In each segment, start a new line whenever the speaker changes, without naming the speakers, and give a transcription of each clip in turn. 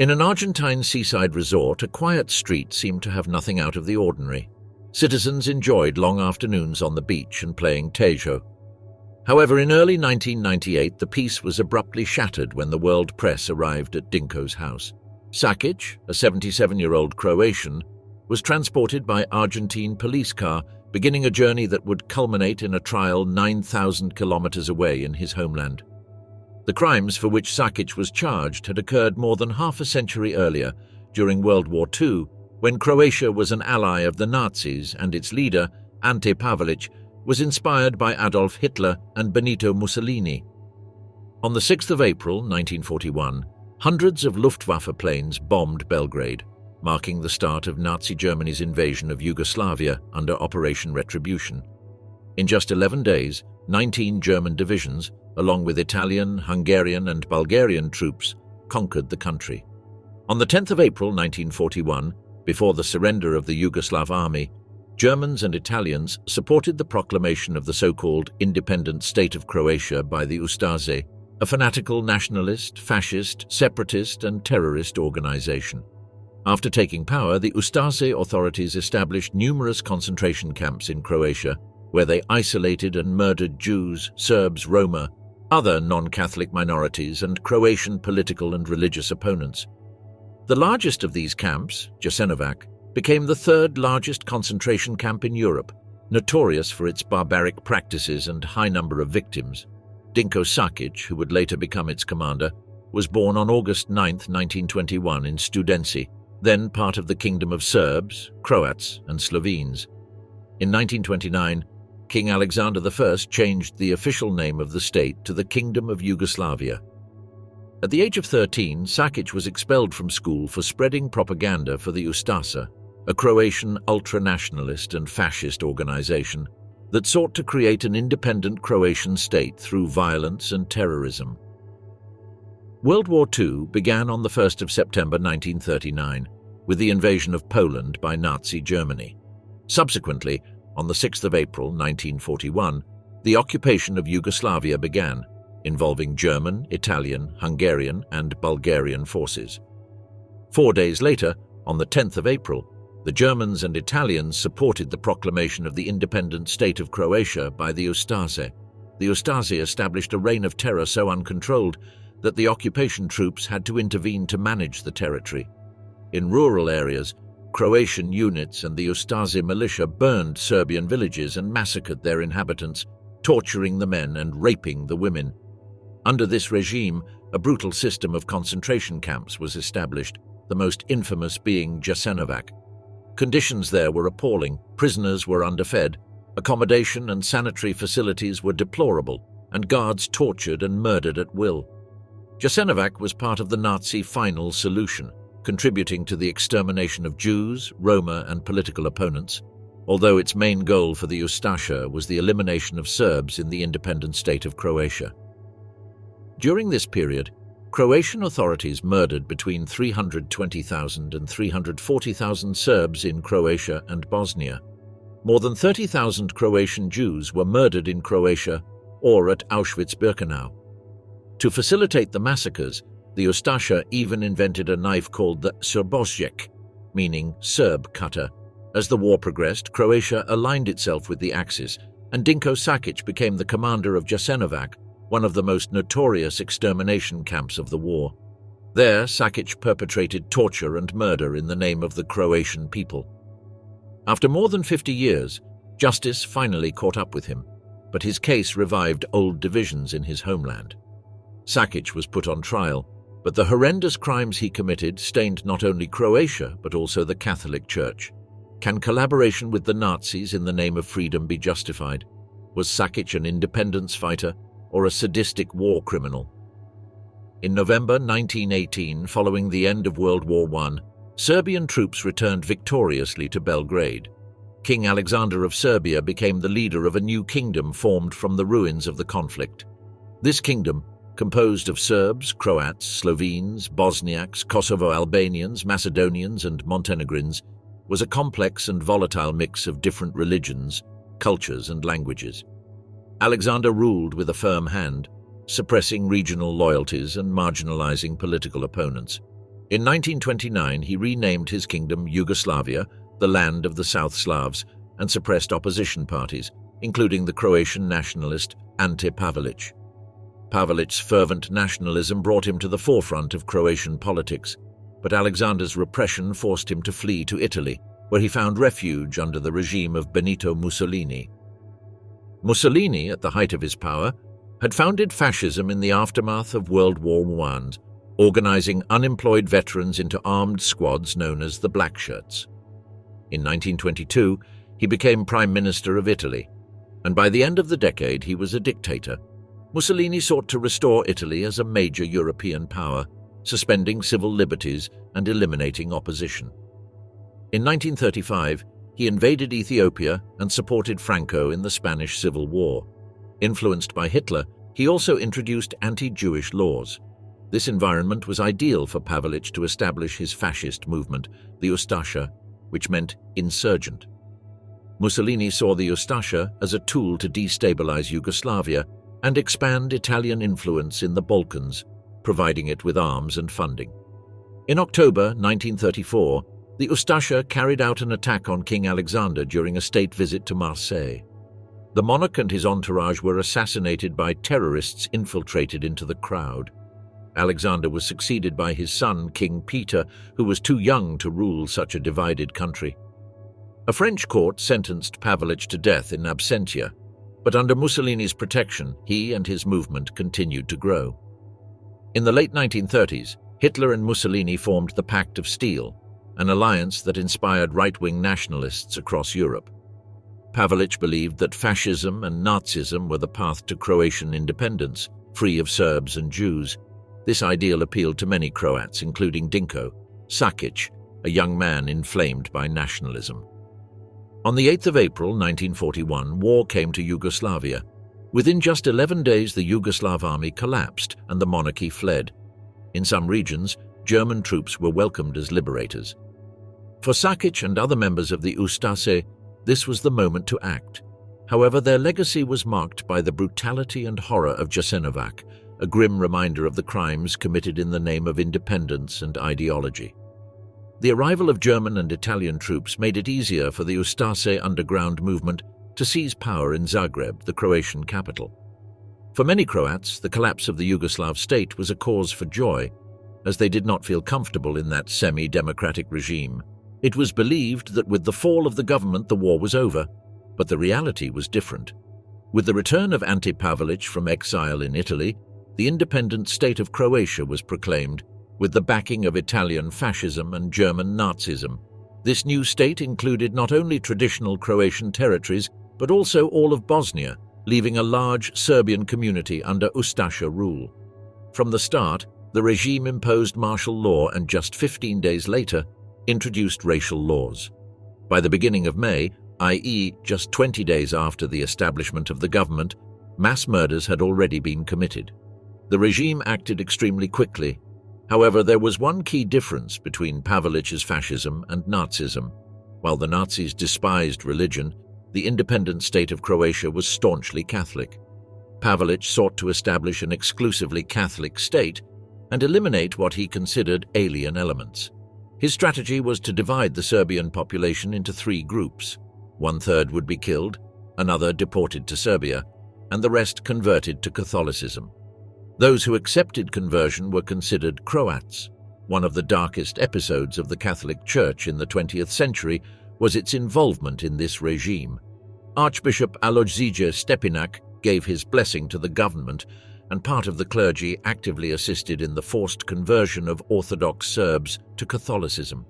In an Argentine seaside resort, a quiet street seemed to have nothing out of the ordinary. Citizens enjoyed long afternoons on the beach and playing Tejo. However, in early 1998, the peace was abruptly shattered when the world press arrived at Dinko's house. Šakić, a 77-year-old Croatian, was transported by Argentine police car, beginning a journey that would culminate in a trial 9,000 kilometers away in his homeland. The crimes for which Šakić was charged had occurred more than half a century earlier, during World War II, when Croatia was an ally of the Nazis and its leader, Ante Pavelić, was inspired by Adolf Hitler and Benito Mussolini. On the 6th of April 1941, hundreds of Luftwaffe planes bombed Belgrade, marking the start of Nazi Germany's invasion of Yugoslavia under Operation Retribution. In just 11 days, 19 German divisions, along with Italian, Hungarian and Bulgarian troops, conquered the country. On the 10th of April 1941, before the surrender of the Yugoslav army, Germans and Italians supported the proclamation of the so-called independent state of Croatia by the Ustaše, a fanatical nationalist, fascist, separatist and terrorist organization. After taking power, the Ustaše authorities established numerous concentration camps in Croatia, where they isolated and murdered Jews, Serbs, Roma, other non-Catholic minorities and Croatian political and religious opponents. The largest of these camps, Jasenovac, became the third largest concentration camp in Europe, notorious for its barbaric practices and high number of victims. Dinko Šakić, who would later become its commander, was born on August 9, 1921 in Studenci, then part of the Kingdom of Serbs, Croats and Slovenes. In 1929, King Alexander I changed the official name of the state to the Kingdom of Yugoslavia. At the age of 13, Šakić was expelled from school for spreading propaganda for the Ustaše, a Croatian ultra-nationalist and fascist organization that sought to create an independent Croatian state through violence and terrorism. World War II began on the 1st of September 1939 with the invasion of Poland by Nazi Germany. Subsequently, on the 6th of April 1941, the occupation of Yugoslavia began, involving German, Italian, Hungarian and Bulgarian forces. 4 days later, on the 10th of April, the Germans and Italians supported the proclamation of the independent state of Croatia by the Ustaše. The Ustaše established a reign of terror so uncontrolled that the occupation troops had to intervene to manage the territory. In rural areas, Croatian units and the Ustaše militia burned Serbian villages and massacred their inhabitants, torturing the men and raping the women. Under this regime, a brutal system of concentration camps was established, the most infamous being Jasenovac. Conditions there were appalling, prisoners were underfed, accommodation and sanitary facilities were deplorable, and guards tortured and murdered at will. Jasenovac was part of the Nazi final solution, contributing to the extermination of Jews, Roma and political opponents, although its main goal for the Ustaše was the elimination of Serbs in the independent state of Croatia. During this period, Croatian authorities murdered between 320,000 and 340,000 Serbs in Croatia and Bosnia. More than 30,000 Croatian Jews were murdered in Croatia or at Auschwitz-Birkenau. To facilitate the massacres, the Ustaše even invented a knife called the Srbošček, meaning Serb cutter. As the war progressed, Croatia aligned itself with the Axis, and Dinko Šakić became the commander of Jasenovac, one of the most notorious extermination camps of the war. There, Šakić perpetrated torture and murder in the name of the Croatian people. After more than 50 years, justice finally caught up with him, but his case revived old divisions in his homeland. Šakić was put on trial, but the horrendous crimes he committed stained not only Croatia but also the Catholic Church. Can collaboration with the Nazis in the name of freedom be justified? Was Šakić an independence fighter or a sadistic war criminal? In November 1918, following the end of World War I, Serbian troops returned victoriously to Belgrade. King Alexander of Serbia became the leader of a new kingdom formed from the ruins of the conflict. This kingdom, composed of Serbs, Croats, Slovenes, Bosniaks, Kosovo Albanians, Macedonians and Montenegrins, was a complex and volatile mix of different religions, cultures and languages. Alexander ruled with a firm hand, suppressing regional loyalties and marginalizing political opponents. In 1929, he renamed his kingdom Yugoslavia, the land of the South Slavs, and suppressed opposition parties, including the Croatian nationalist Ante Pavelić. Pavelic's fervent nationalism brought him to the forefront of Croatian politics, but Alexander's repression forced him to flee to Italy, where he found refuge under the regime of Benito Mussolini. Mussolini, at the height of his power, had founded fascism in the aftermath of World War I, organizing unemployed veterans into armed squads known as the Black Shirts. In 1922, he became Prime Minister of Italy, and by the end of the decade he was a dictator. Mussolini sought to restore Italy as a major European power, suspending civil liberties and eliminating opposition. In 1935, he invaded Ethiopia and supported Franco in the Spanish Civil War. Influenced by Hitler, he also introduced anti-Jewish laws. This environment was ideal for Pavelić to establish his fascist movement, the Ustaše, which meant insurgent. Mussolini saw the Ustaše as a tool to destabilize Yugoslavia and expand Italian influence in the Balkans, providing it with arms and funding. In October 1934, the Ustaše carried out an attack on King Alexander during a state visit to Marseille. The monarch and his entourage were assassinated by terrorists infiltrated into the crowd. Alexander was succeeded by his son, King Peter, who was too young to rule such a divided country. A French court sentenced Pavelić to death in absentia, but under Mussolini's protection, he and his movement continued to grow. In the late 1930s, Hitler and Mussolini formed the Pact of Steel, an alliance that inspired right-wing nationalists across Europe. Pavelić believed that fascism and Nazism were the path to Croatian independence, free of Serbs and Jews. This ideal appealed to many Croats, including Dinko Šakić, a young man inflamed by nationalism. On the 8th of April 1941, war came to Yugoslavia. Within just 11 days, the Yugoslav army collapsed and the monarchy fled. In some regions, German troops were welcomed as liberators. For Šakić and other members of the Ustaše, this was the moment to act. However, their legacy was marked by the brutality and horror of Jasenovac, a grim reminder of the crimes committed in the name of independence and ideology. The arrival of German and Italian troops made it easier for the Ustaše underground movement to seize power in Zagreb, the Croatian capital. For many Croats, the collapse of the Yugoslav state was a cause for joy, as they did not feel comfortable in that semi-democratic regime. It was believed that with the fall of the government the war was over, but the reality was different. With the return of Ante Pavelić from exile in Italy, the independent state of Croatia was proclaimed, with the backing of Italian fascism and German Nazism. This new state included not only traditional Croatian territories, but also all of Bosnia, leaving a large Serbian community under Ustaše rule. From the start, the regime imposed martial law and just 15 days later, introduced racial laws. By the beginning of May, i.e. just 20 days after the establishment of the government, mass murders had already been committed. The regime acted extremely quickly. However, there was one key difference between Pavelić's fascism and Nazism. While the Nazis despised religion, the independent state of Croatia was staunchly Catholic. Pavelić sought to establish an exclusively Catholic state and eliminate what he considered alien elements. His strategy was to divide the Serbian population into three groups. 1/3 would be killed, another deported to Serbia, and the rest converted to Catholicism. Those who accepted conversion were considered Croats. One of the darkest episodes of the Catholic Church in the 20th century was its involvement in this regime. Archbishop Alojzije Stepinac gave his blessing to the government, and part of the clergy actively assisted in the forced conversion of Orthodox Serbs to Catholicism.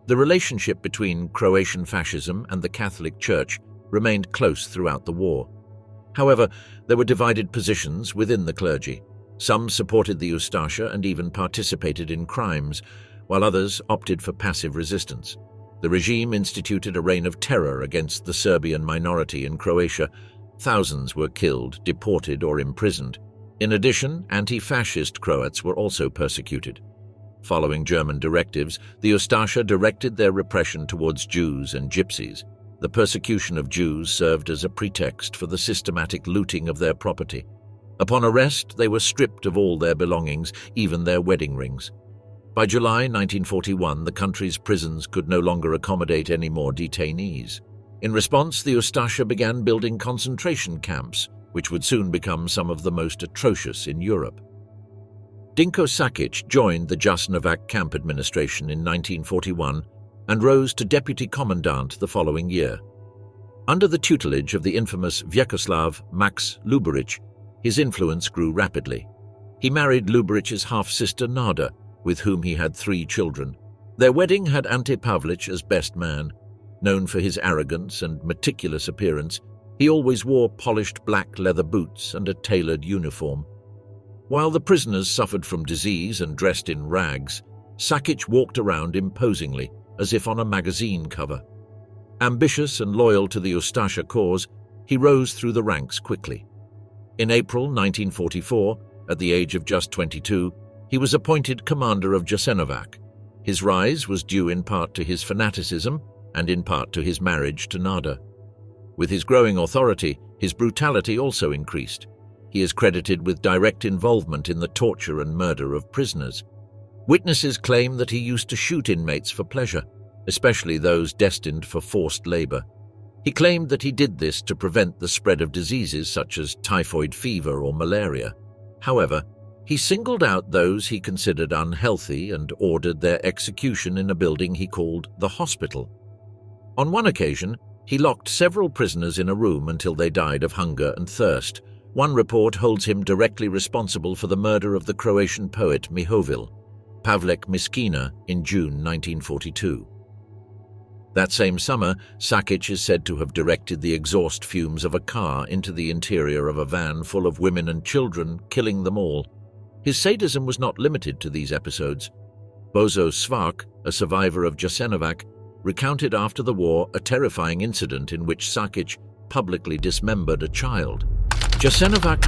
The relationship between Croatian fascism and the Catholic Church remained close throughout the war. However, there were divided positions within the clergy. Some supported the Ustaše and even participated in crimes, while others opted for passive resistance. The regime instituted a reign of terror against the Serbian minority in Croatia. Thousands were killed, deported, or imprisoned. In addition, anti-fascist Croats were also persecuted. Following German directives, the Ustaše directed their repression towards Jews and Gypsies. The persecution of Jews served as a pretext for the systematic looting of their property. Upon arrest, they were stripped of all their belongings, even their wedding rings. By July 1941, the country's prisons could no longer accommodate any more detainees. In response, the Ustaše began building concentration camps, which would soon become some of the most atrocious in Europe. Dinko Šakić joined the Jasenovac camp administration in 1941 and rose to deputy commandant the following year. Under the tutelage of the infamous Vyacheslav Max Luburić, his influence grew rapidly. He married Luburić's half-sister Nada, with whom he had 3 children. Their wedding had Ante Pavlich as best man. Known for his arrogance and meticulous appearance, he always wore polished black leather boots and a tailored uniform. While the prisoners suffered from disease and dressed in rags, Šakić walked around imposingly, as if on a magazine cover. Ambitious and loyal to the Ustaše cause, he rose through the ranks quickly. In April 1944, at the age of just 22, he was appointed commander of Jasenovac. His rise was due in part to his fanaticism and in part to his marriage to Nada. With his growing authority, his brutality also increased. He is credited with direct involvement in the torture and murder of prisoners. Witnesses claim that he used to shoot inmates for pleasure, especially those destined for forced labor. He claimed that he did this to prevent the spread of diseases such as typhoid fever or malaria. However, he singled out those he considered unhealthy and ordered their execution in a building he called the hospital. On one occasion, he locked several prisoners in a room until they died of hunger and thirst. One report holds him directly responsible for the murder of the Croatian poet Mihovil, Pavlek Miskina, in June 1942. That same summer, Šakić is said to have directed the exhaust fumes of a car into the interior of a van full of women and children, killing them all. His sadism was not limited to these episodes. Bozo Svak, a survivor of Jasenovac, recounted after the war a terrifying incident in which Šakić publicly dismembered a child. Jasenovac.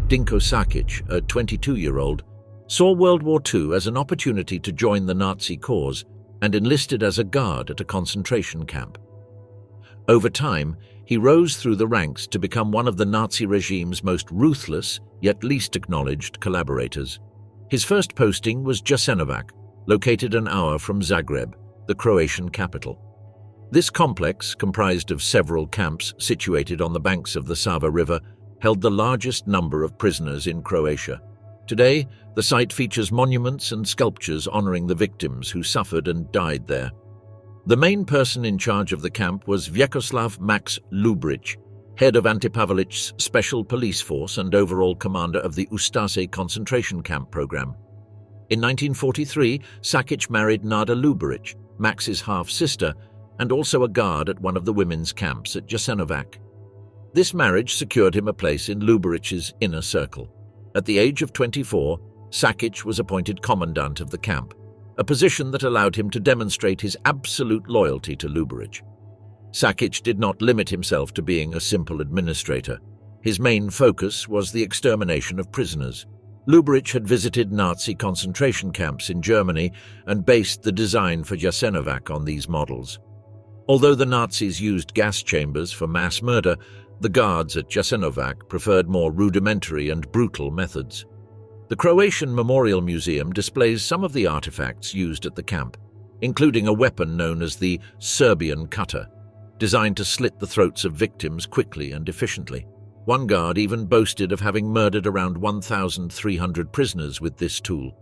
Dinko Šakić, a 22-year-old, saw World War II as an opportunity to join the Nazi cause and enlisted as a guard at a concentration camp. Over time, he rose through the ranks to become one of the Nazi regime's most ruthless yet least acknowledged collaborators. His first posting was Jasenovac, located an hour from Zagreb, the Croatian capital. This complex, comprised of several camps situated on the banks of the Sava River, held the largest number of prisoners in Croatia. Today, the site features monuments and sculptures honoring the victims who suffered and died there. The main person in charge of the camp was Vyacheslav Max Luburić, head of Ante Pavlić's special police force and overall commander of the Ustaše concentration camp program. In 1943, Šakić married Nada Luburić, Max's half-sister, and also a guard at one of the women's camps at Jasenovac. This marriage secured him a place in Luburić's inner circle. At the age of 24, Šakić was appointed commandant of the camp, a position that allowed him to demonstrate his absolute loyalty to Luburić. Šakić did not limit himself to being a simple administrator. His main focus was the extermination of prisoners. Luburić had visited Nazi concentration camps in Germany and based the design for Jasenovac on these models. Although the Nazis used gas chambers for mass murder, the guards at Jasenovac preferred more rudimentary and brutal methods. The Croatian Memorial Museum displays some of the artifacts used at the camp, including a weapon known as the Serbian cutter, designed to slit the throats of victims quickly and efficiently. One guard even boasted of having murdered around 1,300 prisoners with this tool.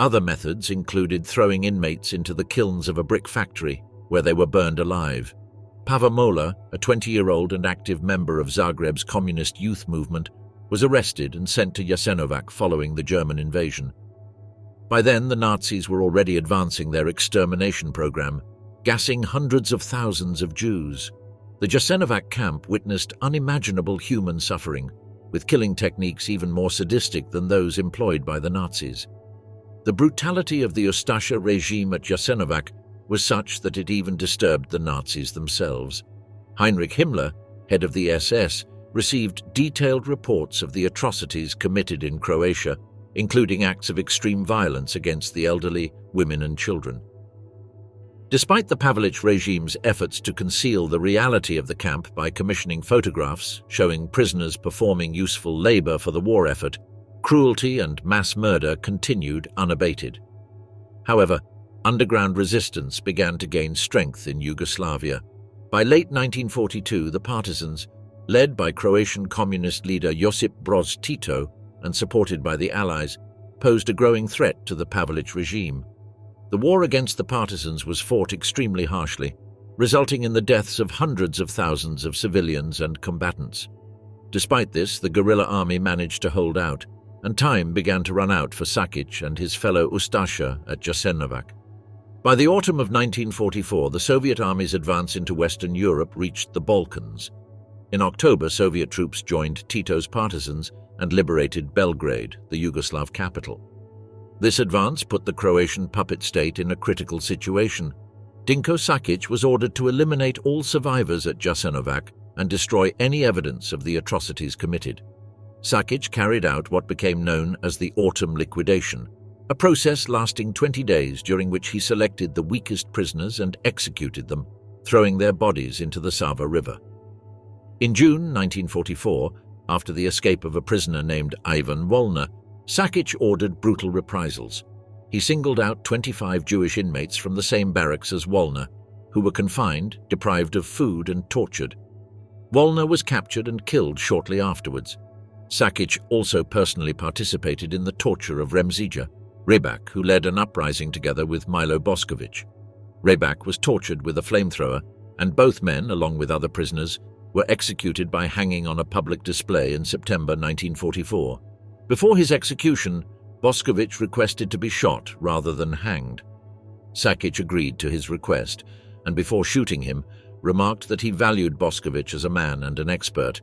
Other methods included throwing inmates into the kilns of a brick factory, where they were burned alive. Pava Mola, a 20-year-old and active member of Zagreb's communist youth movement, was arrested and sent to Jasenovac following the German invasion. By then, the Nazis were already advancing their extermination program, gassing hundreds of thousands of Jews. The Jasenovac camp witnessed unimaginable human suffering, with killing techniques even more sadistic than those employed by the Nazis. The brutality of the Ustaše regime at Jasenovac was such that it even disturbed the Nazis themselves. Heinrich Himmler, head of the SS, received detailed reports of the atrocities committed in Croatia, including acts of extreme violence against the elderly, women and children. Despite the Pavlić regime's efforts to conceal the reality of the camp by commissioning photographs showing prisoners performing useful labor for the war effort, cruelty and mass murder continued unabated. However, underground resistance began to gain strength in Yugoslavia. By late 1942, the partisans, led by Croatian communist leader Josip Broz Tito and supported by the Allies, posed a growing threat to the Pavelić regime. The war against the partisans was fought extremely harshly, resulting in the deaths of hundreds of thousands of civilians and combatants. Despite this, the guerrilla army managed to hold out, and time began to run out for Šakić and his fellow Ustaše at Jasenovac. By the autumn of 1944, the Soviet army's advance into Western Europe reached the Balkans. In October, Soviet troops joined Tito's partisans and liberated Belgrade, the Yugoslav capital. This advance put the Croatian puppet state in a critical situation. Dinko Šakić was ordered to eliminate all survivors at Jasenovac and destroy any evidence of the atrocities committed. Šakić carried out what became known as the Autumn Liquidation, a process lasting 20 days during which he selected the weakest prisoners and executed them, throwing their bodies into the Sava River. In June 1944, after the escape of a prisoner named Ivan Volner, Šakić ordered brutal reprisals. He singled out 25 Jewish inmates from the same barracks as Volner, who were confined, deprived of food, and tortured. Volner was captured and killed shortly afterwards. Šakić also personally participated in the torture of Rebac, who led an uprising together with Milo Bošković. Rebac was tortured with a flamethrower, and both men, along with other prisoners, were executed by hanging on a public display in September 1944. Before his execution, Bošković requested to be shot rather than hanged. Šakić agreed to his request, and before shooting him, remarked that he valued Bošković as a man and an expert,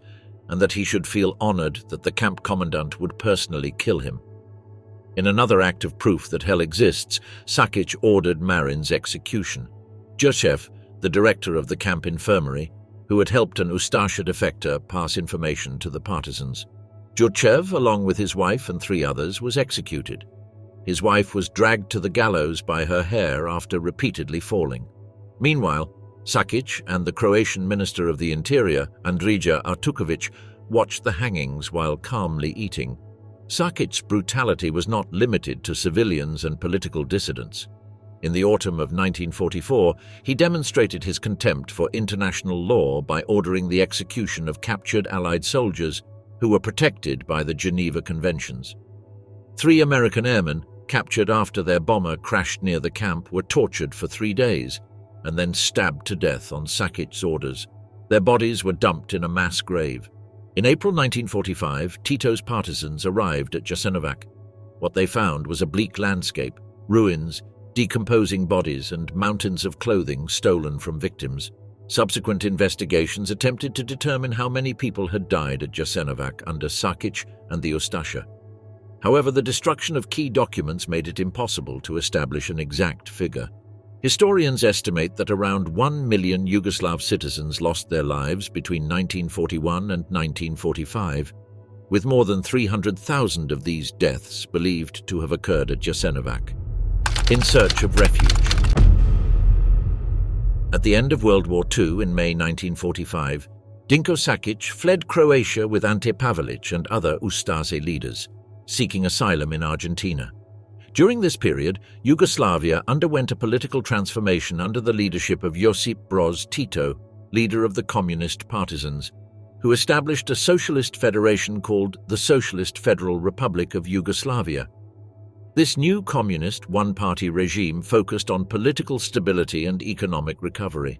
and that he should feel honored that the camp commandant would personally kill him. In another act of proof that hell exists, Šakić ordered Marin's execution. Jurčev, the director of the camp infirmary, who had helped an Ustaše defector pass information to the partisans. Jurčev, along with his wife and 3 others, was executed. His wife was dragged to the gallows by her hair after repeatedly falling. Meanwhile, Šakić and the Croatian Minister of the Interior, Andrija Artuković, watched the hangings while calmly eating. Šakić's brutality was not limited to civilians and political dissidents. In the autumn of 1944, he demonstrated his contempt for international law by ordering the execution of captured Allied soldiers who were protected by the Geneva Conventions. 3 American airmen, captured after their bomber crashed near the camp, were tortured for 3 days and then stabbed to death on Šakić's orders. Their bodies were dumped in a mass grave. In April 1945, Tito's partisans arrived at Jasenovac. What they found was a bleak landscape, ruins, decomposing bodies, and mountains of clothing stolen from victims. Subsequent investigations attempted to determine how many people had died at Jasenovac under Šakić and the Ustaše. However, the destruction of key documents made it impossible to establish an exact figure. Historians estimate that around 1 million Yugoslav citizens lost their lives between 1941 and 1945, with more than 300,000 of these deaths believed to have occurred at Jasenovac. In search of refuge. At the end of World War II in May 1945, Dinko Šakić fled Croatia with Ante Pavelić and other Ustaše leaders, seeking asylum in Argentina. During this period, Yugoslavia underwent a political transformation under the leadership of Josip Broz Tito, leader of the Communist Partisans, who established a socialist federation called the Socialist Federal Republic of Yugoslavia. This new communist one-party regime focused on political stability and economic recovery.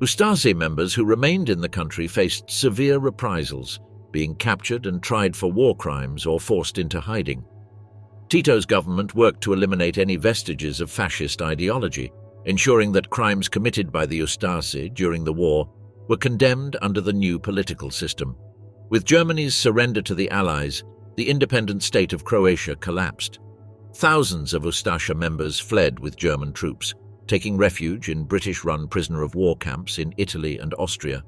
Ustaše members who remained in the country faced severe reprisals, being captured and tried for war crimes or forced into hiding. Tito's government worked to eliminate any vestiges of fascist ideology, ensuring that crimes committed by the Ustaše during the war were condemned under the new political system. With Germany's surrender to the Allies, the independent state of Croatia collapsed. Thousands of Ustaše members fled with German troops, taking refuge in British-run prisoner-of-war camps in Italy and Austria.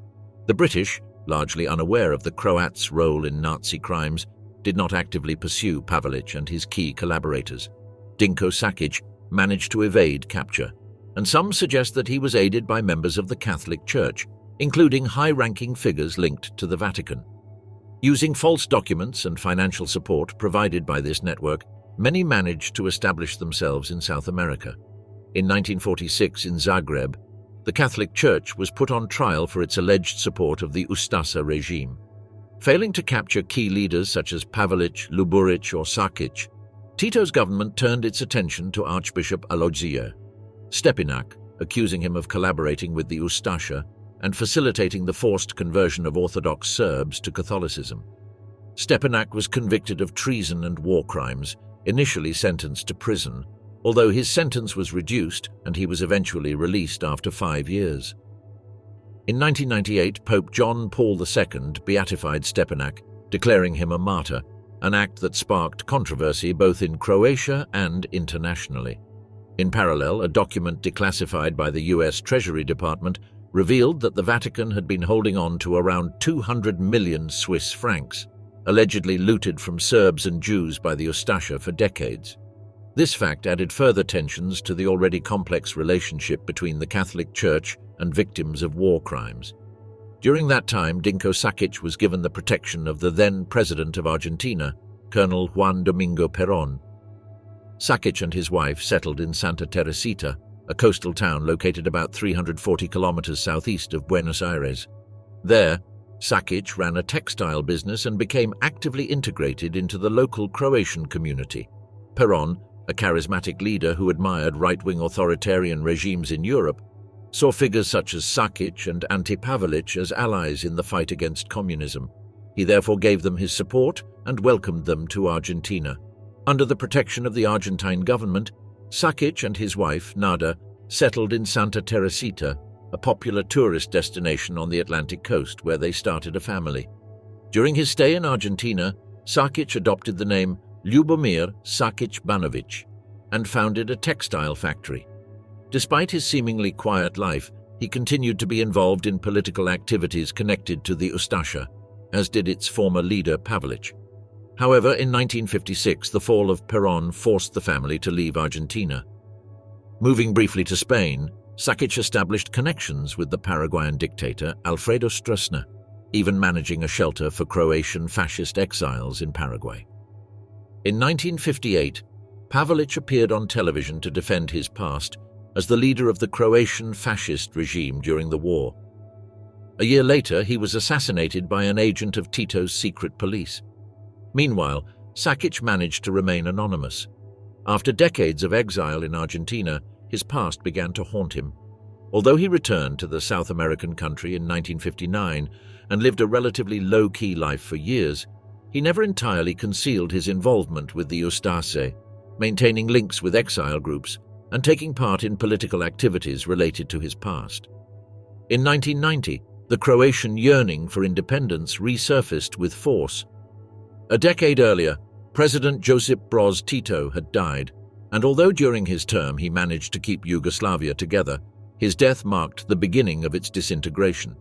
The British, largely unaware of the Croats' role in Nazi crimes, did not actively pursue Pavelić and his key collaborators. Dinko Šakić managed to evade capture, and some suggest that he was aided by members of the Catholic Church, including high-ranking figures linked to the Vatican. Using false documents and financial support provided by this network, many managed to establish themselves in South America. In 1946 in Zagreb, the Catholic Church was put on trial for its alleged support of the Ustaše regime. Failing to capture key leaders such as Pavelić, Luburić or Šakić, Tito's government turned its attention to Archbishop Alojzije Stepinac, accusing him of collaborating with the Ustaše and facilitating the forced conversion of Orthodox Serbs to Catholicism. Stepinac was convicted of treason and war crimes, initially sentenced to prison, although his sentence was reduced and he was eventually released after 5 years. In 1998, Pope John Paul II beatified Stepinac, declaring him a martyr, an act that sparked controversy both in Croatia and internationally. In parallel, a document declassified by the US Treasury Department revealed that the Vatican had been holding on to around 200 million Swiss francs, allegedly looted from Serbs and Jews by the Ustaše for decades. This fact added further tensions to the already complex relationship between the Catholic Church and victims of war crimes. During that time, Dinko Šakić was given the protection of the then President of Argentina, Colonel Juan Domingo Perón. Šakić and his wife settled in Santa Teresita, a coastal town located about 340 kilometers southeast of Buenos Aires. There, Šakić ran a textile business and became actively integrated into the local Croatian community. Perón, a charismatic leader who admired right-wing authoritarian regimes in Europe, saw figures such as Šakić and Ante Pavelić as allies in the fight against communism. He therefore gave them his support and welcomed them to Argentina. Under the protection of the Argentine government, Šakić and his wife, Nada, settled in Santa Teresita, a popular tourist destination on the Atlantic coast where they started a family. During his stay in Argentina, Šakić adopted the name Ljubomir Šakić Banović and founded a textile factory. Despite his seemingly quiet life, he continued to be involved in political activities connected to the Ustaše, as did its former leader Pavelić. However, in 1956, the fall of Perón forced the family to leave Argentina. Moving briefly to Spain, Šakić established connections with the Paraguayan dictator Alfredo Stroessner, even managing a shelter for Croatian fascist exiles in Paraguay. In 1958, Pavelić appeared on television to defend his past as the leader of the Croatian fascist regime during the war. A year later, he was assassinated by an agent of Tito's secret police. Meanwhile, Šakić managed to remain anonymous. After decades of exile in Argentina, his past began to haunt him. Although he returned to the South American country in 1959 and lived a relatively low-key life for years, he never entirely concealed his involvement with the Ustaše, maintaining links with exile groups and taking part in political activities related to his past. In 1990, the Croatian yearning for independence resurfaced with force. A decade earlier, President Josip Broz Tito had died, and although during his term he managed to keep Yugoslavia together, his death marked the beginning of its disintegration.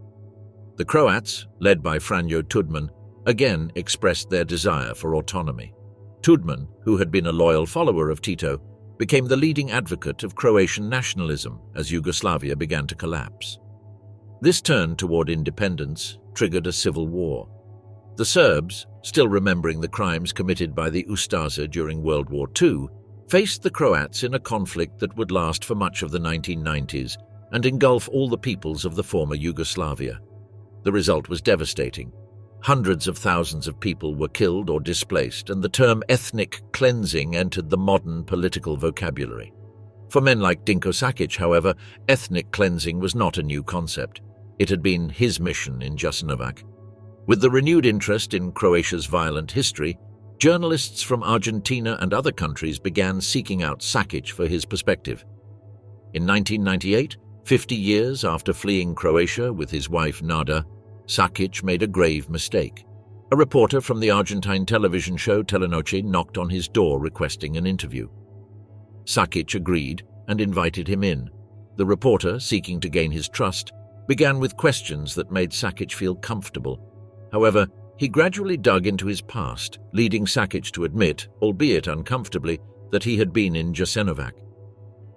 The Croats, led by Franjo Tudman, again expressed their desire for autonomy. Tudman, who had been a loyal follower of Tito, became the leading advocate of Croatian nationalism as Yugoslavia began to collapse. This turn toward independence triggered a civil war. The Serbs, still remembering the crimes committed by the Ustaše during World War II, faced the Croats in a conflict that would last for much of the 1990s and engulf all the peoples of the former Yugoslavia. The result was devastating. Hundreds of thousands of people were killed or displaced, and the term ethnic cleansing entered the modern political vocabulary. For men like Dinko Šakić, however, ethnic cleansing was not a new concept. It had been his mission in Jasenovac. With the renewed interest in Croatia's violent history, journalists from Argentina and other countries began seeking out Šakić for his perspective. In 1998, 50 years after fleeing Croatia with his wife Nada, Šakić made a grave mistake. A reporter from the Argentine television show Telenoche knocked on his door requesting an interview. Šakić agreed and invited him in. The reporter, seeking to gain his trust, began with questions that made Šakić feel comfortable. However, he gradually dug into his past, leading Šakić to admit, albeit uncomfortably, that he had been in Jasenovac.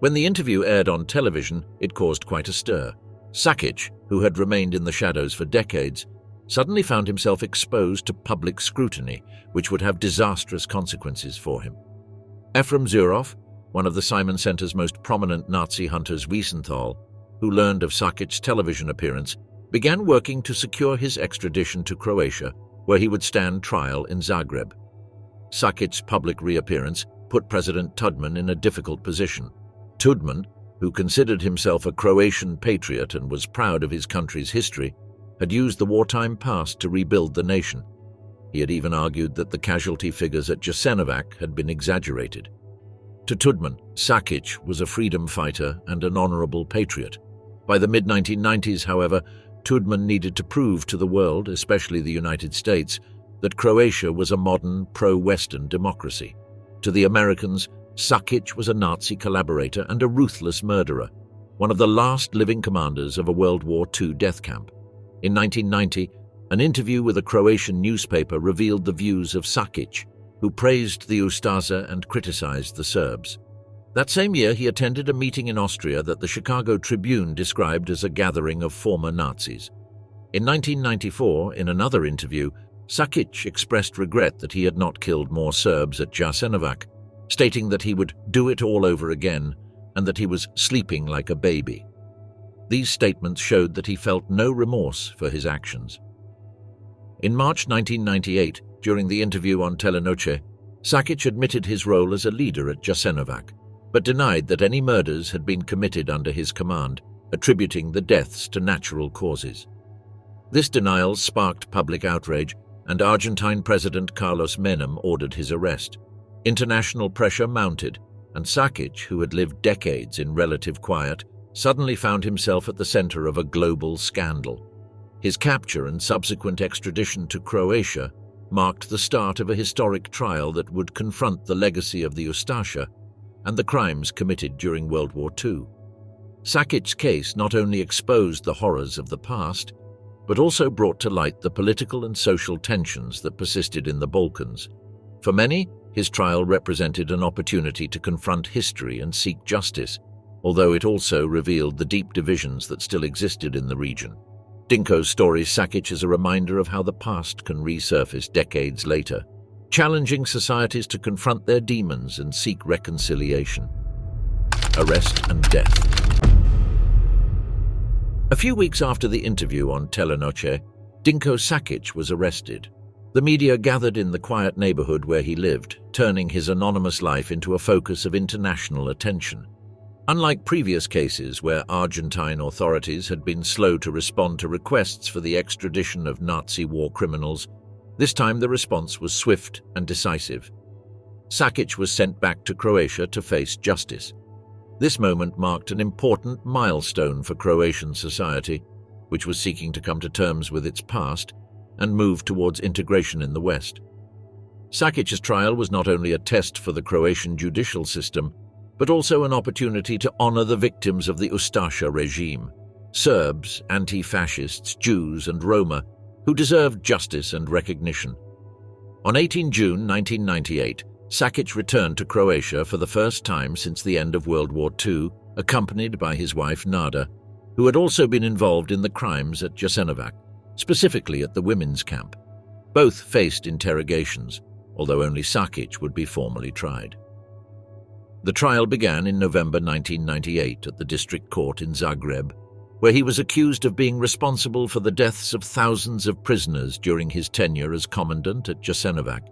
When the interview aired on television, it caused quite a stir. Šakić, who had remained in the shadows for decades, suddenly found himself exposed to public scrutiny, which would have disastrous consequences for him. Efrem Zurov, one of the Simon Center's most prominent Nazi hunters, Wiesenthal, who learned of Šakić's television appearance, began working to secure his extradition to Croatia, where he would stand trial in Zagreb. Šakić's public reappearance put President Tudman in a difficult position. Tudman, who considered himself a Croatian patriot and was proud of his country's history, had used the wartime past to rebuild the nation. He had even argued that the casualty figures at Jasenovac had been exaggerated. To Tudman, Šakić was a freedom fighter and an honorable patriot. By the mid-1990s, however, Tudman needed to prove to the world, especially the United States, that Croatia was a modern, pro-Western democracy. To the Americans, Šakić was a Nazi collaborator and a ruthless murderer, one of the last living commanders of a World War II death camp. In 1990, an interview with a Croatian newspaper revealed the views of Šakić, who praised the Ustaše and criticized the Serbs. That same year, he attended a meeting in Austria that the Chicago Tribune described as a gathering of former Nazis. In 1994, in another interview, Šakić expressed regret that he had not killed more Serbs at Jasenovac, stating that he would do it all over again and that he was sleeping like a baby. These statements showed that he felt no remorse for his actions. In March 1998, during the interview on Telenoche, Šakić admitted his role as a leader at Jasenovac, but denied that any murders had been committed under his command, attributing the deaths to natural causes. This denial sparked public outrage, and Argentine President Carlos Menem ordered his arrest. International pressure mounted, and Šakić, who had lived decades in relative quiet, suddenly found himself at the center of a global scandal. His capture and subsequent extradition to Croatia marked the start of a historic trial that would confront the legacy of the Ustaše and the crimes committed during World War II. Šakić's case not only exposed the horrors of the past, but also brought to light the political and social tensions that persisted in the Balkans. For many, his trial represented an opportunity to confront history and seek justice, although it also revealed the deep divisions that still existed in the region. Dinko's story Šakić is a reminder of how the past can resurface decades later, challenging societies to confront their demons and seek reconciliation. Arrest and death. A few weeks after the interview on Telenoche, Dinko Šakić was arrested. The media gathered in the quiet neighborhood where he lived, turning his anonymous life into a focus of international attention. Unlike previous cases where Argentine authorities had been slow to respond to requests for the extradition of Nazi war criminals, this time the response was swift and decisive. Šakić was sent back to Croatia to face justice. This moment marked an important milestone for Croatian society, which was seeking to come to terms with its past and move towards integration in the West. Šakić's trial was not only a test for the Croatian judicial system, but also an opportunity to honor the victims of the Ustaše regime, Serbs, anti-fascists, Jews, and Roma, who deserved justice and recognition. On 18 June 1998, Šakić returned to Croatia for the first time since the end of World War II, accompanied by his wife Nada, who had also been involved in the crimes at Jasenovac, specifically at the women's camp. Both faced interrogations, although only Šakić would be formally tried. The trial began in November 1998 at the district court in Zagreb, where he was accused of being responsible for the deaths of thousands of prisoners during his tenure as commandant at Jasenovac.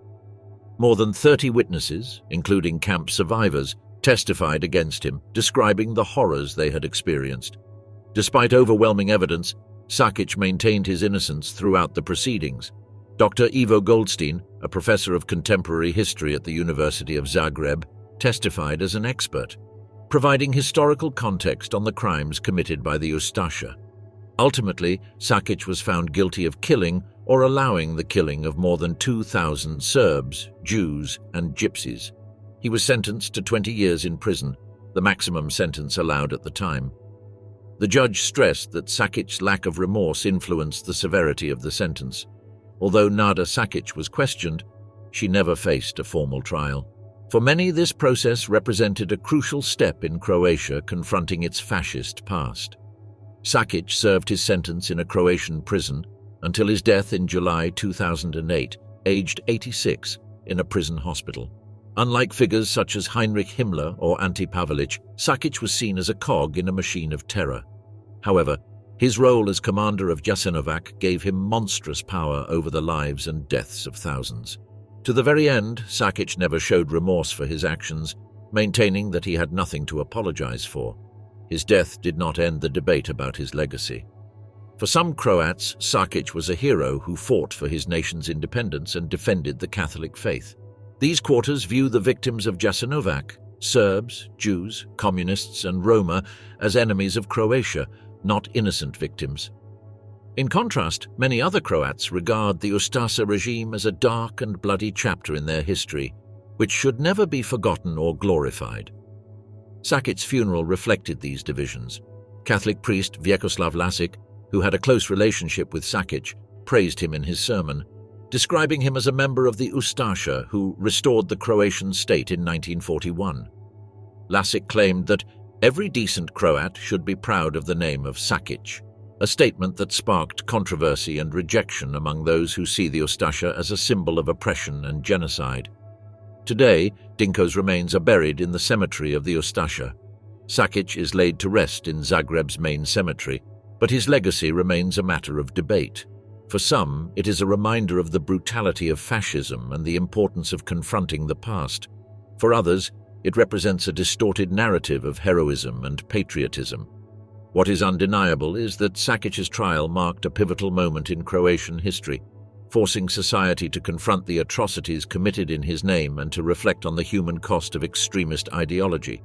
More than 30 witnesses, including camp survivors, testified against him, describing the horrors they had experienced. Despite overwhelming evidence, Šakić maintained his innocence throughout the proceedings. Dr. Ivo Goldstein, a professor of contemporary history at the University of Zagreb, testified as an expert, providing historical context on the crimes committed by the Ustaše. Ultimately, Šakić was found guilty of killing or allowing the killing of more than 2,000 Serbs, Jews, and Gypsies. He was sentenced to 20 years in prison, the maximum sentence allowed at the time. The judge stressed that Šakić's lack of remorse influenced the severity of the sentence. Although Nada Šakić was questioned, she never faced a formal trial. For many, this process represented a crucial step in Croatia confronting its fascist past. Šakić served his sentence in a Croatian prison, until his death in July 2008, aged 86, in a prison hospital. Unlike figures such as Heinrich Himmler or Ante Pavelić, Šakić was seen as a cog in a machine of terror. However, his role as commander of Jasenovac gave him monstrous power over the lives and deaths of thousands. To the very end, Šakić never showed remorse for his actions, maintaining that he had nothing to apologize for. His death did not end the debate about his legacy. For some Croats, Šakić was a hero who fought for his nation's independence and defended the Catholic faith. These quarters view the victims of Jasenovac, Serbs, Jews, Communists, and Roma, as enemies of Croatia, not innocent victims. In contrast, many other Croats regard the Ustaše regime as a dark and bloody chapter in their history, which should never be forgotten or glorified. Šakić's funeral reflected these divisions. Catholic priest Vjekoslav Lasic, who had a close relationship with Šakić, praised him in his sermon, describing him as a member of the Ustaše who restored the Croatian state in 1941. Lasic claimed that every decent Croat should be proud of the name of Šakić, a statement that sparked controversy and rejection among those who see the Ustaše as a symbol of oppression and genocide. Today, Dinko's remains are buried in the cemetery of the Ustaše. Šakić is laid to rest in Zagreb's main cemetery, but his legacy remains a matter of debate. For some, it is a reminder of the brutality of fascism and the importance of confronting the past. For others, it represents a distorted narrative of heroism and patriotism. What is undeniable is that Šakić's trial marked a pivotal moment in Croatian history, forcing society to confront the atrocities committed in his name and to reflect on the human cost of extremist ideology.